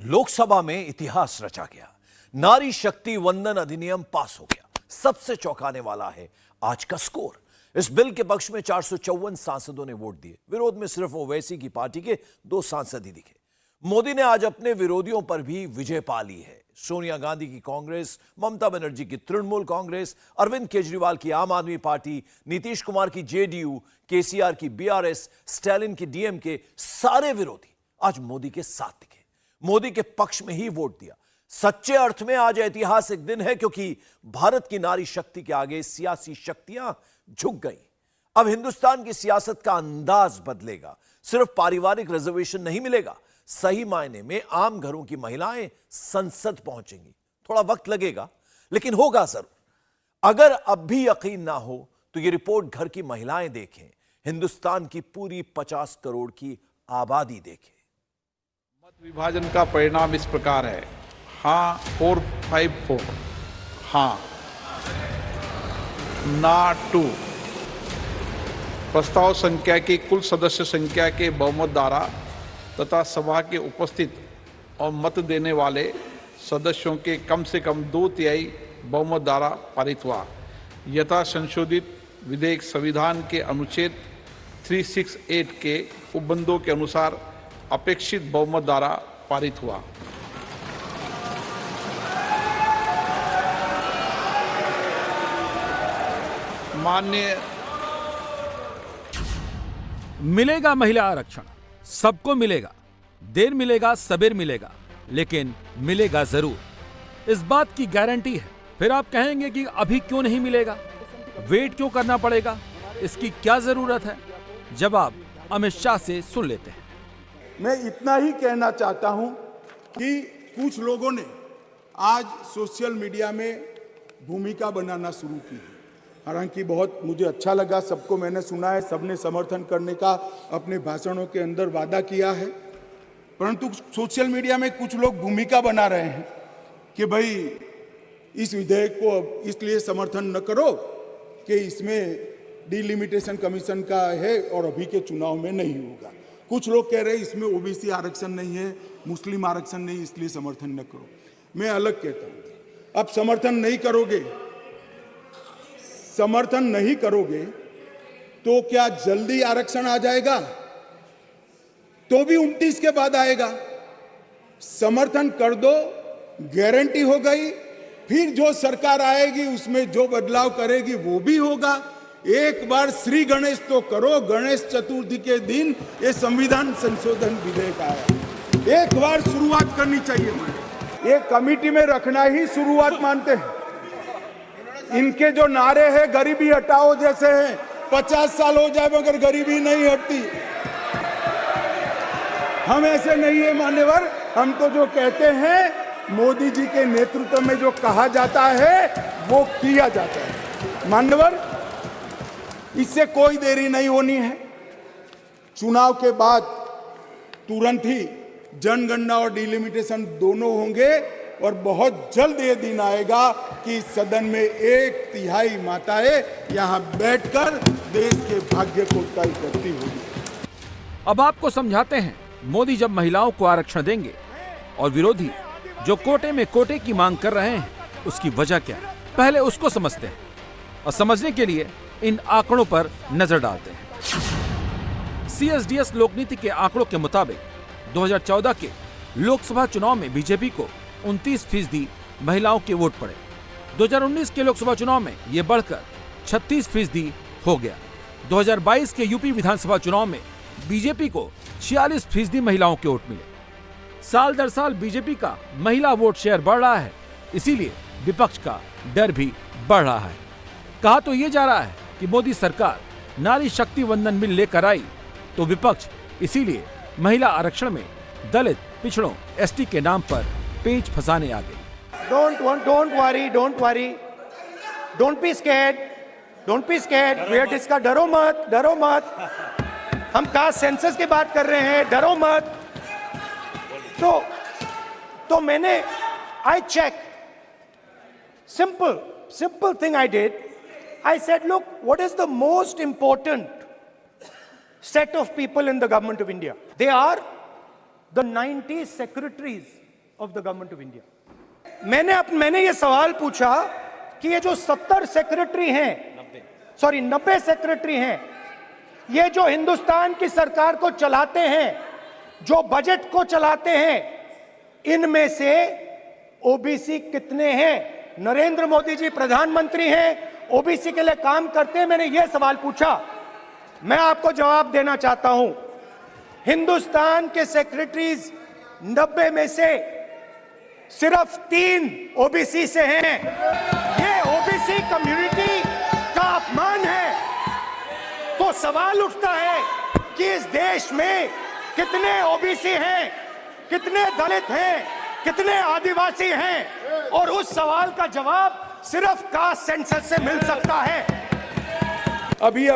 लोकसभा में इतिहास रचा गया। नारी शक्ति वंदन अधिनियम पास हो गया। सबसे चौंकाने वाला है आज का स्कोर। इस बिल के पक्ष में 454 सांसदों ने वोट दिए। विरोध में सिर्फ ओवैसी की पार्टी के 2 सांसद ही दिखे। मोदी ने आज अपने विरोधियों पर भी विजय पा ली है। सोनिया गांधी की कांग्रेस, ममता बनर्जी की तृणमूल कांग्रेस, अरविंद केजरीवाल की आम आदमी पार्टी, नीतीश कुमार की जेडीयू, केसीआर की बीआरएस, स्टैलिन की डीएमके, सारे विरोधी आज मोदी के साथ दिखे। मोदी के पक्ष में ही वोट दिया। सच्चे अर्थ में आज ऐतिहासिक दिन है, क्योंकि भारत की नारी शक्ति के आगे सियासी शक्तियां झुक गई। अब हिंदुस्तान की सियासत का अंदाज बदलेगा। सिर्फ पारिवारिक रिजर्वेशन नहीं मिलेगा, सही मायने में आम घरों की महिलाएं संसद पहुंचेंगी। थोड़ा वक्त लगेगा, लेकिन होगा जरूर। अगर अब भी यकीन ना हो तो यह रिपोर्ट घर की महिलाएं देखें, हिंदुस्तान की पूरी 50 करोड़ की आबादी देखें। मत विभाजन का परिणाम इस प्रकार है: हाँ 454, हाँ ना 2। प्रस्ताव संख्या की कुल सदस्य संख्या के बहुमत द्वारा तथा सभा के उपस्थित और मत देने वाले सदस्यों के कम से कम 2/3 बहुमत द्वारा पारित हुआ। यथा संशोधित विधेयक संविधान के अनुच्छेद 368 के उपबंधों के अनुसार अपेक्षित बहुमत द्वारा पारित हुआ। माननीय मिलेगा महिला आरक्षण, सबको मिलेगा। देर मिलेगा सबेर मिलेगा, लेकिन मिलेगा जरूर। इस बात की गारंटी है। फिर आप कहेंगे कि अभी क्यों नहीं मिलेगा, वेट क्यों करना पड़ेगा, इसकी क्या जरूरत है? जवाब अमित शाह से सुन लेते हैं। मैं इतना ही कहना चाहता हूं कि कुछ लोगों ने आज सोशल मीडिया में भूमिका बनाना शुरू की है। हालांकि बहुत मुझे अच्छा लगा, सबको मैंने सुना है, सबने समर्थन करने का अपने भाषणों के अंदर वादा किया है। परंतु सोशल मीडिया में कुछ लोग भूमिका बना रहे हैं कि भाई इस विधेयक को इसलिए समर्थन न करो कि इसमें डिलिमिटेशन कमीशन का है और अभी के चुनाव में नहीं होगा। कुछ लोग कह रहे हैं इसमें ओबीसी आरक्षण नहीं है, मुस्लिम आरक्षण नहीं, इसलिए समर्थन न करो। मैं अलग कहता हूँ, अब समर्थन नहीं करोगे तो क्या जल्दी आरक्षण आ जाएगा? तो भी 29 के बाद आएगा। समर्थन कर दो, गारंटी हो गई। फिर जो सरकार आएगी उसमें जो बदलाव करेगी वो भी होगा। एक बार श्री गणेश तो करो। गणेश चतुर्थी के दिन ये संविधान संशोधन विधेयक आया, एक बार शुरुआत करनी चाहिए। ये कमेटी में रखना ही शुरुआत मानते हैं। इनके जो नारे हैं गरीबी हटाओ जैसे हैं, 50 साल हो जाए मगर गरीबी नहीं हटती। हम ऐसे नहीं है मान्यवर। हम तो जो कहते हैं मोदी जी के नेतृत्व में जो कहा जाता है वो किया जाता है मान्यवर। इससे कोई देरी नहीं होनी है। चुनाव के बाद तुरंत ही जनगणना और डिलिमिटेशन दोनों होंगे और बहुत जल्द ये दिन आएगा कि सदन में 1/3 माताएं यहां बैठकर देश के भाग्य को तय करती होगी। अब आपको समझाते हैं, मोदी जब महिलाओं को आरक्षण देंगे और विरोधी जो कोटे में कोटे की मांग कर रहे हैं उसकी वजह क्या है, पहले उसको समझते हैं। और समझने के लिए इन आंकड़ों पर नजर डालते हैं। सीएसडीएस लोकनीति के आंकड़ों के मुताबिक 2014 के लोकसभा चुनाव में बीजेपी को 29% महिलाओं के वोट पड़े। 2019 के लोकसभा चुनाव में यह बढ़कर 36% हो गया। 2022 के यूपी विधानसभा चुनाव में बीजेपी को 46% महिलाओं के वोट मिले। साल दर साल बीजेपी का महिला वोट शेयर बढ़ रहा है, इसीलिए विपक्ष का डर भी बढ़ रहा है। कहा तो ये जा रहा है कि मोदी सरकार नारी शक्ति वंदन बिल लेकर आई तो विपक्ष इसीलिए महिला आरक्षण में दलित, पिछड़ों, एसटी के नाम पर पेंच फंसाने आ गई। Don't worry, don't be scared, wait इसका डरो मत। हम कास्ट सेंसस की बात कर रहे हैं, डरो मत। तो मैंने I checked, simple thing I did. I said, look, what is the most important set of people in the government of India? They are the 90 secretaries of the government of India. मैंने ये सवाल पूछा कि ये जो 70 secretary हैं, 90 secretary हैं, ये जो हिंदुस्तान की सरकार को चलाते हैं, जो बजट को चलाते हैं, इनमें से ओबीसी कितने हैं? नरेंद्र मोदी जी प्रधानमंत्री हैं, ओबीसी के लिए काम करते हैं। मैंने ये सवाल पूछा, मैं आपको जवाब देना चाहता हूं। हिंदुस्तान के सेक्रेटरीज 90 में से सिर्फ 3 ओबीसी से हैं। ये ओबीसी कम्युनिटी का अपमान है। तो सवाल उठता है कि इस देश में कितने ओबीसी हैं, कितने दलित हैं, कितने आदिवासी हैं, और उस सवाल का जवाब सिर्फ कास्ट सेंसस से मिल सकता है। अभी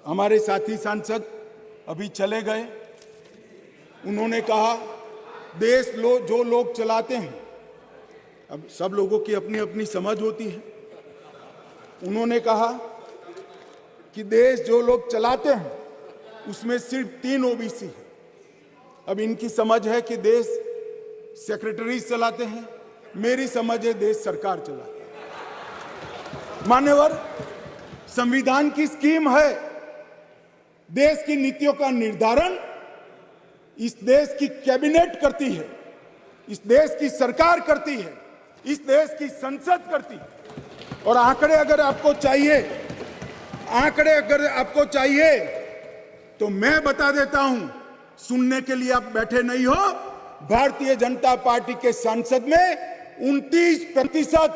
हमारे साथी सांसद अभी चले गए, उन्होंने कहा जो लोग चलाते हैं, अब सब लोगों की अपनी अपनी समझ होती है। उन्होंने कहा कि देश जो लोग चलाते हैं उसमें सिर्फ 3 ओबीसी है। अब इनकी समझ है कि देश सेक्रेटरीज चलाते हैं, मेरी समझ है देश सरकार चलाती है। मान्यवर, संविधान की स्कीम है, देश की नीतियों का निर्धारण इस देश की कैबिनेट करती है, इस देश की सरकार करती है, इस देश की संसद करती है। और आंकड़े अगर आपको चाहिए तो मैं बता देता हूं, सुनने के लिए आप बैठे नहीं हो। भारतीय जनता पार्टी के सांसद में 29%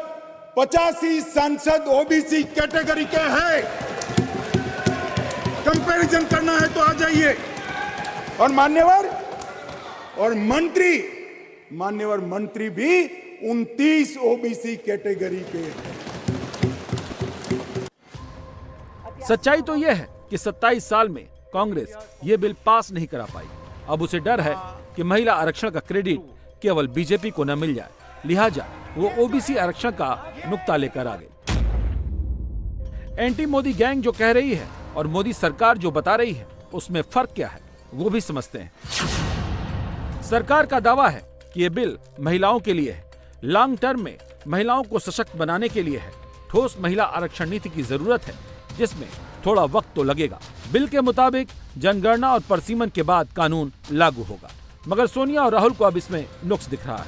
85 सांसद ओबीसी कैटेगरी के हैं। कंपैरिजन करना है तो आ जाइए। और मान्यवर मंत्री भी 29 ओबीसी कैटेगरी के हैं। सच्चाई तो यह है कि 27 साल में कांग्रेस ये बिल पास नहीं करा पाई। अब उसे डर है कि महिला आरक्षण का क्रेडिट केवल बीजेपी को न मिल जाए, लिहाजा वो ओबीसी आरक्षण का नुक्ता लेकर आ गई। एंटी मोदी गैंग जो कह रही है और मोदी सरकार जो बता रही है, उसमें फर्क क्या है वो भी समझते हैं। सरकार का दावा है कि ये बिल महिलाओं के लिए है, लॉन्ग टर्म में महिलाओं को सशक्त बनाने के लिए है। ठोस महिला आरक्षण नीति की जरूरत है, जिसमें थोड़ा वक्त तो लगेगा। बिल के मुताबिक जनगणना और परसीमन के बाद कानून लागू होगा, मगर सोनिया और राहुल को अब इसमें नुक्स दिख रहा है।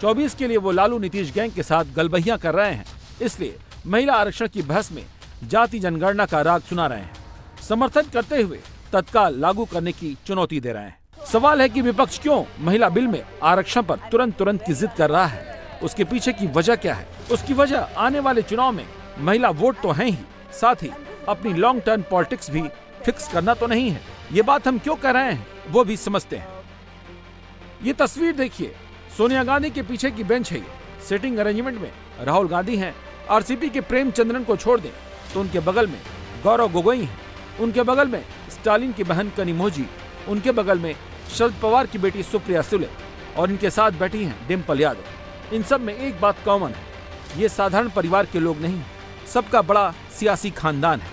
24 के लिए वो लालू नीतीश गैंग के साथ गलबहियां कर रहे हैं, इसलिए महिला आरक्षण की बहस में जाति जनगणना का राग सुना रहे हैं, समर्थन करते हुए तत्काल लागू करने की चुनौती दे रहे हैं। सवाल है कि विपक्ष क्यों महिला बिल में आरक्षण पर तुरंत की जिद कर रहा है? उसके पीछे की वजह क्या है? उसकी वजह आने वाले चुनाव में महिला वोट तो है ही, साथ ही अपनी लॉन्ग टर्म पॉलिटिक्स भी फिक्स करना तो नहीं है। ये बात हम क्यों कर रहे हैं वो भी समझते हैं। ये तस्वीर देखिए, सोनिया गांधी के पीछे की बेंच है। ये सिटिंग अरेंजमेंट में राहुल गांधी हैं। आरसीपी के प्रेमचंद्रन को छोड़ दें तो उनके बगल में गौरव गोगोई हैं, उनके बगल में स्टालिन की बहन कनिमोझी, उनके बगल में शरद पवार की बेटी सुप्रिया सुले, और इनके साथ बैठी हैं डिम्पल यादव। इन सब में एक बात कॉमन है, ये साधारण परिवार के लोग नहीं, सबका बड़ा सियासी खानदान है।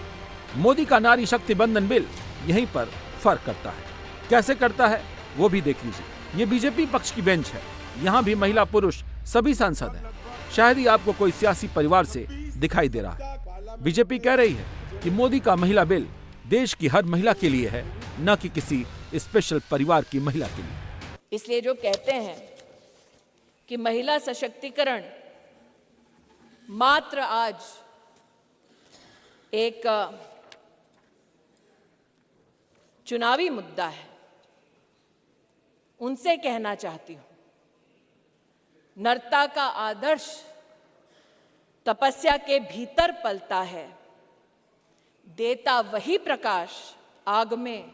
मोदी का नारी शक्ति बंधन बिल यहीं पर फर्क करता है। कैसे करता है वो भी देख लीजिए। ये बीजेपी पक्ष की बेंच है, यहाँ भी महिला पुरुष सभी सांसद हैं। शायद ही आपको कोई सियासी परिवार से दिखाई दे रहा है। बीजेपी कह रही है कि मोदी का महिला बिल देश की हर महिला के लिए है, न कि किसी स्पेशल परिवार की महिला के लिए। इसलिए जो कहते हैं कि महिला सशक्तिकरण मात्र आज एक चुनावी मुद्दा है, उनसे कहना चाहती हूं, नरता का आदर्श तपस्या के भीतर पलता है, देता वही प्रकाश आग में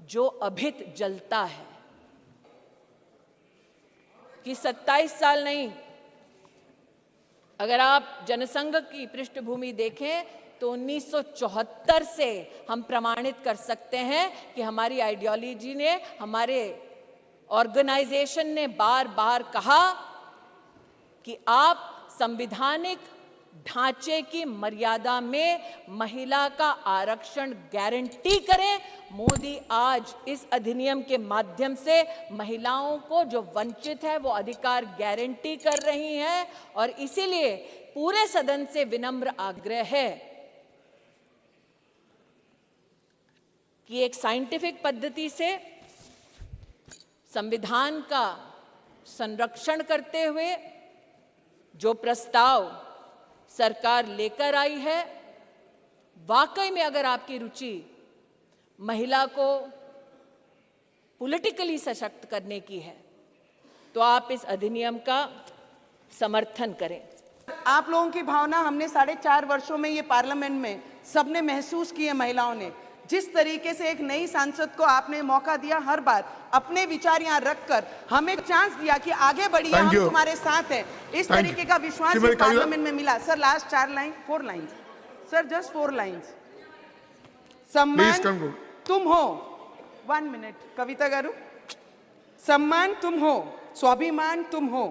जो अभित जलता है। कि 27 साल नहीं, अगर आप जनसंघ की पृष्ठभूमि देखें तो 1974 से हम प्रमाणित कर सकते हैं कि हमारी आइडियोलॉजी ने, हमारे ऑर्गेनाइजेशन ने बार बार कहा कि आप संवैधानिक ढांचे की मर्यादा में महिला का आरक्षण गारंटी करें। मोदी आज इस अधिनियम के माध्यम से महिलाओं को जो वंचित है वो अधिकार गारंटी कर रही हैं, और इसीलिए पूरे सदन से विनम्र आग्रह है कि एक साइंटिफिक पद्धति से संविधान का संरक्षण करते हुए जो प्रस्ताव सरकार लेकर आई है, वाकई में अगर आपकी रुचि महिला को पॉलिटिकली सशक्त करने की है तो आप इस अधिनियम का समर्थन करें। आप लोगों की भावना हमने 4.5 वर्षों में ये पार्लियामेंट में सबने महसूस की है। महिलाओं ने जिस तरीके से एक नई सांसद को आपने मौका दिया, हर बार अपने विचार यहाँ रखकर हमें चांस दिया कि आगे बढ़िए, हम तुम्हारे साथ हैं, इस तरीके का विश्वास इस पार्लियामेंट में मिला। Sir last 4 lines sir, just 4 lines. सम्मान तुम हो, 1 मिनट कविता गारू। सम्मान तुम हो, स्वाभिमान तुम हो,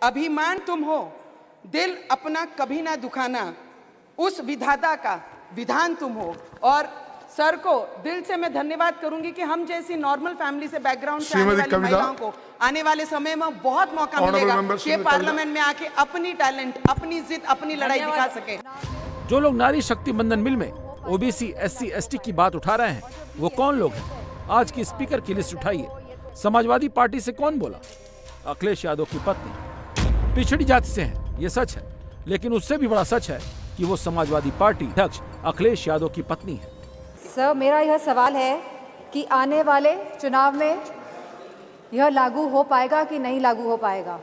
अभिमान तुम हो, दिल अपना कभी ना दुखाना, उस विधाता का विधान तुम हो। और सर को दिल से मैं धन्यवाद करूंगी कि हम जैसी नॉर्मल फैमिली से बैकग्राउंड से आने वाली महिलाओं को आने वाले समय में बहुत मौका मिलेगा कि ये पार्लियामेंट में आके अपनी टैलेंट, अपनी जिद, अपनी लड़ाई दिखा सके। जो लोग नारी शक्ति बंधन बिल में ओबीसी, एससी, एसटी की बात उठा रहे हैं वो कौन लोग हैं? आज की स्पीकर की लिस्ट उठाइए। समाजवादी पार्टी से कौन बोला? अखिलेश यादव की पत्नी पिछड़ी जाति से है, ये सच है, लेकिन उससे भी बड़ा सच है कि वो समाजवादी पार्टी अध्यक्ष अखिलेश यादव की पत्नी है। सर, मेरा यह सवाल है कि आने वाले चुनाव में यह लागू हो पाएगा कि नहीं लागू हो पाएगा,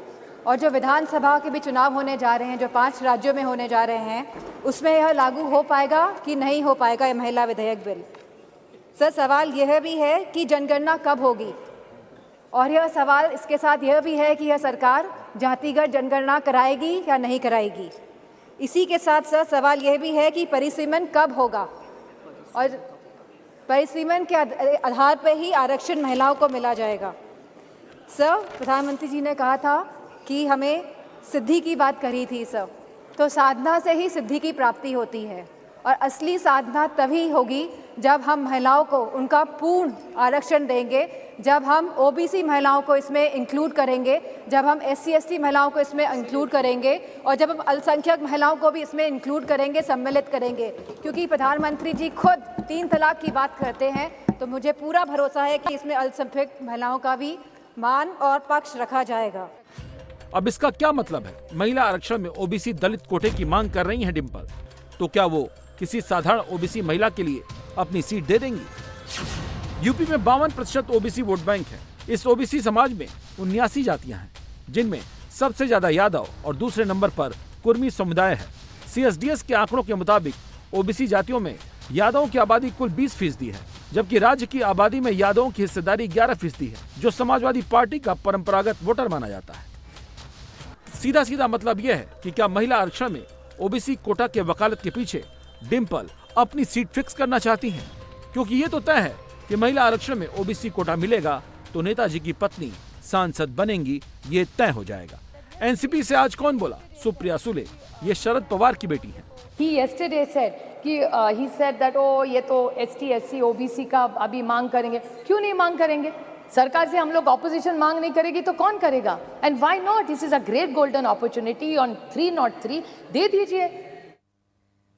और जो विधानसभा के भी चुनाव होने जा रहे हैं, जो 5 राज्यों में होने जा रहे हैं, उसमें यह लागू हो पाएगा कि नहीं हो पाएगा यह महिला विधेयक बिल। सर, सवाल यह भी है कि जनगणना कब होगी, और यह सवाल इसके साथ यह भी है कि यह सरकार जातिगत जनगणना कराएगी या नहीं कराएगी। इसी के साथ सर सवाल यह भी है कि परिसीमन कब होगा, और परिसीमन के आधार पर ही आरक्षण महिलाओं को मिला जाएगा। सर, प्रधानमंत्री जी ने कहा था कि हमें सिद्धि की बात करी थी सर, तो साधना से ही सिद्धि की प्राप्ति होती है, और असली साधना तभी होगी जब हम महिलाओं को उनका पूर्ण आरक्षण देंगे, जब हम ओबीसी महिलाओं को इसमें इंक्लूड करेंगे, जब हम एससी एसटी महिलाओं को इसमें इंक्लूड करेंगे, और जब हम अल्पसंख्यक महिलाओं को भी इसमें इंक्लूड करेंगे, सम्मिलित करेंगे। क्योंकि प्रधानमंत्री जी खुद 3 तलाक की बात करते हैं, तो मुझे पूरा भरोसा है कि इसमें अल्पसंख्यक महिलाओं का भी मान और पक्ष रखा जाएगा। अब इसका क्या मतलब है? महिला आरक्षण में ओबीसी दलित कोटे की मांग कर रही हैं डिम्पल, तो क्या वो किसी साधारण ओबीसी महिला के लिए अपनी सीट दे देंगी? यूपी में 52% ओबीसी वोट बैंक है। इस ओबीसी समाज में 79 जातियां हैं, जिनमें सबसे ज्यादा यादव और दूसरे नंबर पर कुर्मी समुदाय है। सीएसडीएस के आंकड़ों के मुताबिक ओबीसी जातियों में यादवों की आबादी कुल 20% है, जबकि राज्य की आबादी में यादवों की हिस्सेदारी 11% है, जो समाजवादी पार्टी का परंपरागत वोटर माना जाता है। सीधा सीधा मतलब यह है कि क्या महिला आरक्षण में ओबीसी कोटा के वकालत के पीछे डिम्पल अपनी सीट फिक्स करना चाहती हैं? क्योंकि ये तो तय है कि महिला आरक्षण में ओबीसी कोटा मिलेगा तो नेताजी की पत्नी सांसद बनेंगी, ये तय हो जाएगा। एनसीपी से आज कौन बोला? सुप्रिया सुले, ये शरद पवार की बेटी है। He yesterday said कि he said that ये तो ST SC OBC का अभी मांग करेंगे। क्यों नहीं मांग करेंगे? सरकार से हम लोग ऑपोजिशन मांग नहीं करेगी तो कौन करेगा? And why not? This is a great golden opportunity on 303, दे दीजिए।